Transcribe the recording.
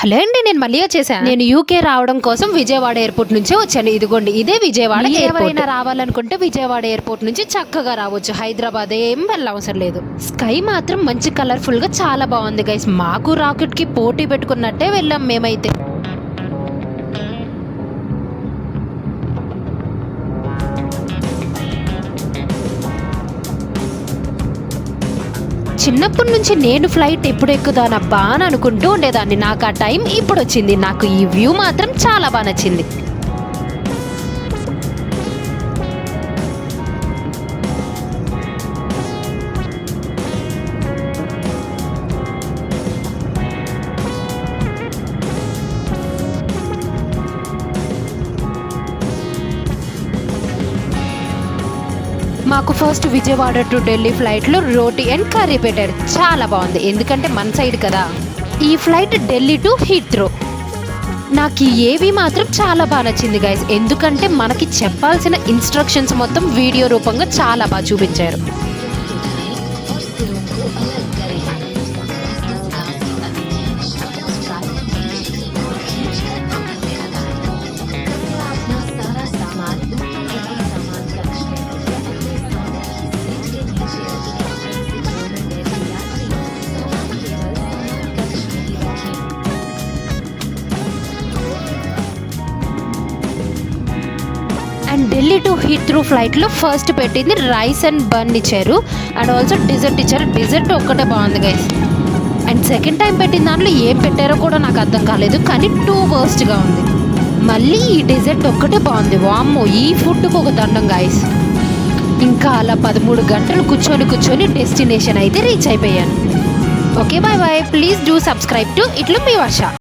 Hello అండి, నేను మళ్ళీ వచ్చేసాను. నేను యూకే రావడం కోసం విజయవాడ ఎయిర్పోర్ట్ నుంచే వచ్చాను. ఇదిగోండి, ఇదే విజయవాడ. ఎవరైనా రావాలనుకుంటే విజయవాడ ఎయిర్పోర్ట్ నుంచి చక్కగా రావచ్చు. హైదరాబాద్ ఏం వెళ్ళవసరం లేదు. స్కై మాత్రం మంచి కలర్ఫుల్ గా చాలా బాగుంది గైస్. మాకు రాకెట్ కి పోటీ పెట్టుకున్నట్టే వెళ్ళాం మేమైతే. చిన్నప్పటి నుంచి నేను ఫ్లైట్ ఎప్పుడు ఎక్కుదానబ్బా అని అనుకుంటూ ఉండేదాన్ని. నాకు ఆ టైం ఇప్పుడు వచ్చింది. నాకు ఈ వ్యూ మాత్రం చాలా బాగా నచ్చింది. మాకు ఫస్ట్ విజయవాడ టు ఢిల్లీ ఫ్లైట్లో రోటీ అండ్ కర్రీ పెట్టారు. చాలా బాగుంది, ఎందుకంటే మన సైడ్ కదా. ఈ ఫ్లైట్ ఢిల్లీ టు హీత్రో. నాకు ఈ ఏవి మాత్రం చాలా బాగా నచ్చింది గైస్, ఎందుకంటే మనకి చెప్పాల్సిన ఇన్స్ట్రక్షన్స్ మొత్తం వీడియో రూపంగా చాలా బాగా చూపించారు. అండ్ ఢిల్లీ టు హీత్రూ ఫ్లైట్లో ఫస్ట్ పెట్టింది రైస్ అండ్ బన్ ఇచ్చారు, అండ్ ఆల్సో డిజర్ట్ ఇచ్చారు. డిజర్ట్ ఒక్కటే బాగుంది గైస్. అండ్ సెకండ్ టైం పెట్టిన దాంట్లో ఏం పెట్టారో కూడా నాకు అర్థం కాలేదు, కానీ టూ వర్స్ట్గా ఉంది. మళ్ళీ ఈ డిజర్ట్ ఒక్కటే బాగుంది. వామ్మో, ఈ ఫుడ్కి ఒక దండం గైస్. ఇంకా అలా 13 గంటలు కూర్చొని డెస్టినేషన్ అయితే రీచ్ అయిపోయాను. Okay, bye bye. Please do subscribe to ఇట్లు మీ వర్ష.